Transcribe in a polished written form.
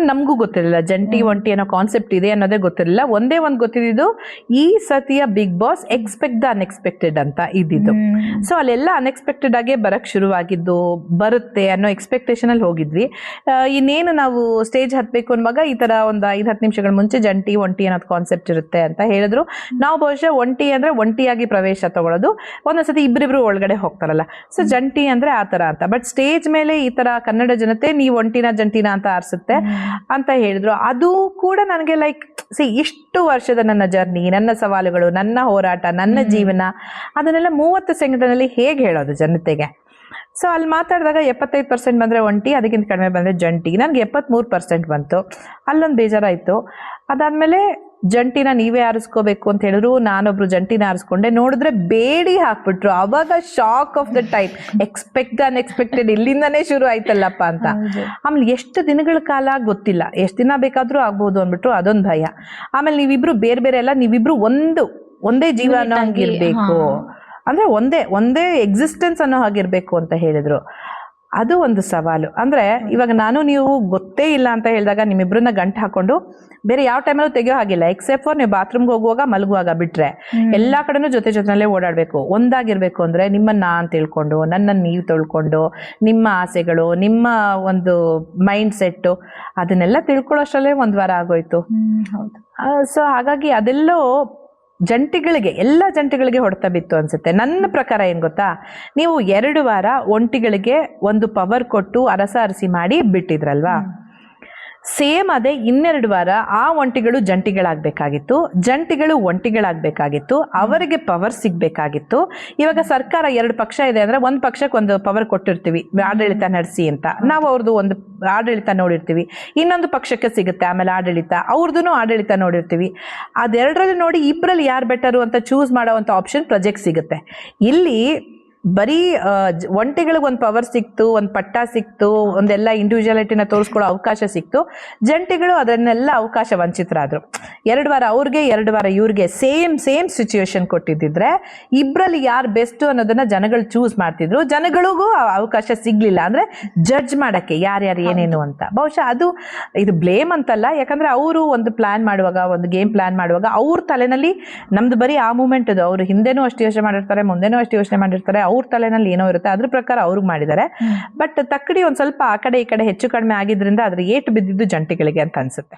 ನಮಗೂ ಗೊತ್ತಿರಲಿಲ್ಲ ಜಂಟಿ ಒಂಟಿ ಅನ್ನೋ ಕಾನ್ಸೆಪ್ಟ್ ಇದೆ ಅನ್ನೋದೇ ಗೊತ್ತಿರಲಿಲ್ಲ. ಒಂದೇ ಒಂದು ಗೊತ್ತಿದ್ದು ಈ ಸತಿಯ big boss expect the unexpected ಅಂತ ಇದ್ದಿದ್ದು. ಸೊ ಅಲ್ಲೆಲ್ಲ ಅನ್ಎಕ್ಸ್ಪೆಕ್ಟೆಡ್ ಆಗೇ ಬರಕ್ ಶುರುವಾಗಿದ್ದು, ಬರುತ್ತೆ ಅನ್ನೋ ಎಕ್ಸ್ಪೆಕ್ಟೇಷನ್ ಅಲ್ಲಿ ಹೋಗಿದ್ವಿ. ಇನ್ನೇನು ನಾವು ಸ್ಟೇಜ್ ಹತ್ಬೇಕು ಅನ್ನುವಾಗ ಈ ತರ ಒಂದು 5-10 ನಿಮಿಷಗಳ ಮುಂಚೆ ಜಂಟಿ ಒಂಟಿ ಅನ್ನೋದು ಕಾನ್ಸೆಪ್ಟ್ ಇರುತ್ತೆ ಅಂತ ಹೇಳಿದ್ರು. ನಾವು ಬಹುಶಃ ಒಂಟಿ ಅಂದ್ರೆ ಒಂಟಿಯಾಗಿ ಪ್ರವೇಶ ತಗೊಳ್ಳೋದು, ಒಂದೊಂದ್ಸತಿ ಇಬ್ಬರಿಬ್ರು ಒಳಗಡೆ ಹೋಗ್ತಾರಲ್ಲ, ಸೊ ಜಂಟಿ ಅಂದ್ರೆ ಆ ತರ ಅಂತ. ಬಟ್ ಸ್ಟೇಜ್ ಮೇಲೆ ಈ ತರ ಕನ್ನಡ ಜನತೆ ನೀವು ಒಂಟಿನ ಜಂಟಿನ ಅಂತ ಆರಿಸುತ್ತೆ ಅಂತ ಹೇಳಿದ್ರು. ಅದು ಕೂಡ ನನಗೆ ಲೈಕ್ ಇಷ್ಟು ವರ್ಷದ ನನ್ನ ಜರ್ನಿ, ನನ್ನ ಸವಾಲುಗಳು, ನನ್ನ ಹೋರಾಟ, ನನ್ನ ಜೀವನ, ಅದನ್ನೆಲ್ಲ 30 ಸೆಕೆಂಡ್ನಲ್ಲಿ ಹೇಗೆ ಹೇಳೋದು ಜನತೆಗೆ? ಸೊ ಅಲ್ಲಿ ಮಾತಾಡಿದಾಗ 75% ಬಂದರೆ ಒಂಟಿ, ಅದಕ್ಕಿಂತ ಕಡಿಮೆ ಬಂದರೆ ಜಂಟಿ. ನನಗೆ 73% ಬಂತು. ಅಲ್ಲೊಂದು ಬೇಜಾರಾಯಿತು. ಅದಾದಮೇಲೆ ಜಂಟಿನ ನೀವೇ ಆರಿಸ್ಕೋಬೇಕು ಅಂತ ಹೇಳಿದ್ರು. ನಾನೊಬ್ರು ಜಂಟಿನ ಆರಿಸ್ಕೊಂಡೆ. ನೋಡಿದ್ರೆ ಬೇಡಿ ಹಾಕ್ಬಿಟ್ರು. ಅವಾಗ shock of the time, expect unexpected ಇಲ್ಲಿಂದನೇ ಶುರು ಆಯ್ತಲ್ಲಪ್ಪ ಅಂತ. ಆಮೇಲೆ ಎಷ್ಟು ದಿನಗಳ ಕಾಲ ಗೊತ್ತಿಲ್ಲ, ಎಷ್ಟು ದಿನ ಬೇಕಾದ್ರೂ ಆಗ್ಬೋದು ಅಂದ್ಬಿಟ್ರು. ಅದೊಂದು ಭಯ. ಆಮೇಲೆ ನೀವಿಬ್ರು ಬೇರೆ ಬೇರೆ ಎಲ್ಲ, ನೀವಿಬ್ರು ಒಂದೇ ಜೀವ ಅನ್ನೋ ಹಂಗಿರ್ಬೇಕು, ಅಂದ್ರೆ ಒಂದೇ ಎಕ್ಸಿಸ್ಟೆನ್ಸ್ ಅನ್ನೋ ಹಾಗಿರ್ಬೇಕು ಅಂತ ಹೇಳಿದ್ರು. ಅದು ಒಂದು ಸವಾಲು. ಅಂದ್ರೆ ಇವಾಗ ನಾನು ನೀವು ಗೊತ್ತೇ ಇಲ್ಲ ಅಂತ ಹೇಳಿದಾಗ ನಿಮ್ಮಿಬ್ರನ್ನ ಗಂಟು ಹಾಕೊಂಡು ಬೇರೆ ಯಾವ ಟೈಮಲ್ಲೂ ತೆಗೆಯೋ ಹಾಗಿಲ್ಲ, ಎಕ್ಸೆಪ್ಟ್ ಫಾರ್ ನೀವು ಬಾತ್ರೂಮ್ಗೆ ಹೋಗುವಾಗ ಮಲಗುವಾಗ ಬಿಟ್ರೆ ಎಲ್ಲಾ ಕಡೆನೂ ಜೊತೆನಲ್ಲೇ ಓಡಾಡ್ಬೇಕು. ಒಂದಾಗಿರ್ಬೇಕು ಅಂದ್ರೆ ನಿಮ್ಮನ್ನ ಅಂತ ತಿಳ್ಕೊಂಡು, ನನ್ನನ್ನು ನೀವು ತಿಳ್ಕೊಂಡು, ನಿಮ್ಮ ಆಸೆಗಳು, ನಿಮ್ಮ ಒಂದು ಮೈಂಡ್ ಸೆಟ್ಟು ಅದನ್ನೆಲ್ಲ ತಿಳ್ಕೊಳ್ಳೋಷ್ಟರಲ್ಲೇ 1 ವಾರ ಆಗೋಯ್ತು. ಸೊ ಹಾಗಾಗಿ ಅದೆಲ್ಲೋ ಜಂಟಿಗಳಿಗೆ, ಎಲ್ಲ ಜಂಟಿಗಳಿಗೆ ಹೊಡೆತ ಬಿತ್ತು ಅನ್ಸುತ್ತೆ. ನನ್ನ ಪ್ರಕಾರ ಏನ್ ಗೊತ್ತಾ, ನೀವು 2 ವಾರ ಒಂಟಿಗಳಿಗೆ ಒಂದು ಪವರ್ ಕೊಟ್ಟು ಅರಸಿ ಮಾಡಿ ಬಿಟ್ಟಿದ್ರಲ್ವಾ, ಸೇಮ್ ಅದೇ 2 ವಾರ ಆ ಒಂಟಿಗಳು ಜಂಟಿಗಳಾಗಬೇಕಾಗಿತ್ತು, ಜಂಟಿಗಳು ಒಂಟಿಗಳಾಗಬೇಕಾಗಿತ್ತು, ಅವರಿಗೆ ಪವರ್ ಸಿಗ್ಬೇಕಾಗಿತ್ತು. ಇವಾಗ ಸರ್ಕಾರ 2 ಪಕ್ಷ ಇದೆ ಅಂದ್ರೆ ಒಂದು ಪಕ್ಷಕ್ಕೆ ಒಂದು ಪವರ್ ಕೊಟ್ಟಿರ್ತೀವಿ, ಆಡಳಿತ ನಡೆಸಿ ಅಂತ. ನಾವು ಅವ್ರದ್ದು ಒಂದು ಆಡಳಿತ ನೋಡಿರ್ತೀವಿ. ಇನ್ನೊಂದು ಪಕ್ಷಕ್ಕೆ ಸಿಗುತ್ತೆ ಆಮೇಲೆ ಆಡಳಿತ, ಅವ್ರದ್ದು ಆಡಳಿತ ನೋಡಿರ್ತೀವಿ. ಅದೆರಡರಲ್ಲಿ ನೋಡಿ ಇಬ್ಬರಲ್ಲಿ ಯಾರು ಬೆಟರು ಅಂತ ಚೂಸ್ ಮಾಡೋವಂಥ ಆಪ್ಷನ್ ಪ್ರಜೆಗೆ ಸಿಗುತ್ತೆ. ಇಲ್ಲಿ ಬರೀ ಒಂಟಿಗಳಿಗೆ ಒಂದು ಪವರ್ ಸಿಕ್ತು, ಒಂದು ಪಟ್ಟ ಸಿಕ್ತು, ಒಂದೆಲ್ಲ ಇಂಡಿವಿಜುವಾಲಿಟಿನ ತೋರಿಸ್ಕೊಳ್ಳೋ ಅವಕಾಶ ಸಿಕ್ತು. ಜಂಟಿಗಳು ಅದನ್ನೆಲ್ಲ ಅವಕಾಶ ವಂಚಿತರಾದ್ರು. 2 ವಾರ ಅವ್ರಿಗೆ, 2 ವಾರ ಇವ್ರಿಗೆ ಸೇಮ್ ಸಿಚುವೇಶನ್ ಕೊಟ್ಟಿದ್ದಿದ್ರೆ ಇಬ್ಬರಲ್ಲಿ ಯಾರು ಬೆಸ್ಟ್ ಅನ್ನೋದನ್ನ ಜನಗಳು ಚೂಸ್ ಮಾಡ್ತಿದ್ರು. ಜನಗಳಿಗೂ ಅವಕಾಶ ಸಿಗ್ಲಿಲ್ಲ ಅಂದ್ರೆ ಜಡ್ಜ್ ಮಾಡಕ್ಕೆ ಯಾರ್ಯಾರು ಏನೇನು ಅಂತ. ಬಹುಶಃ ಇದು ಬ್ಲೇಮ್ ಅಂತಲ್ಲ, ಯಾಕಂದ್ರೆ ಅವರು ಒಂದು ಪ್ಲಾನ್ ಮಾಡುವಾಗ, ಒಂದು ಗೇಮ್ ಪ್ಲಾನ್ ಮಾಡುವಾಗ ಅವ್ರ ತಲೆನಲ್ಲಿ ನಮ್ದು ಬರೀ ಆ ಮೂಮೆಂಟ್ ಅದು, ಅವ್ರು ಹಿಂದೆನೂ ಅಷ್ಟು ಯೋಚನೆ ಮಾಡಿರ್ತಾರೆ, ಮುಂದೆನೂ ಅಷ್ಟು ಯೋಚನೆ ಮಾಡಿರ್ತಾರೆ, ಅವ್ರ ತಲೆನಲ್ಲಿ ಏನೋ ಇರುತ್ತೆ, ಅದ್ರ ಪ್ರಕಾರ ಅವ್ರಿಗೆ ಮಾಡಿದ್ದಾರೆ. ಬಟ್ ತಕ್ಕಡಿ ಒಂದ್ ಸ್ವಲ್ಪ ಆ ಕಡೆ ಈ ಕಡೆ ಹೆಚ್ಚು ಕಡಿಮೆ ಆಗಿದ್ರಿಂದ ಅದ್ರ ಏಟು ಬಿದ್ದಿದ್ದು ಜಂಟಿಗಳಿಗೆ ಅಂತ ಅನ್ಸುತ್ತೆ.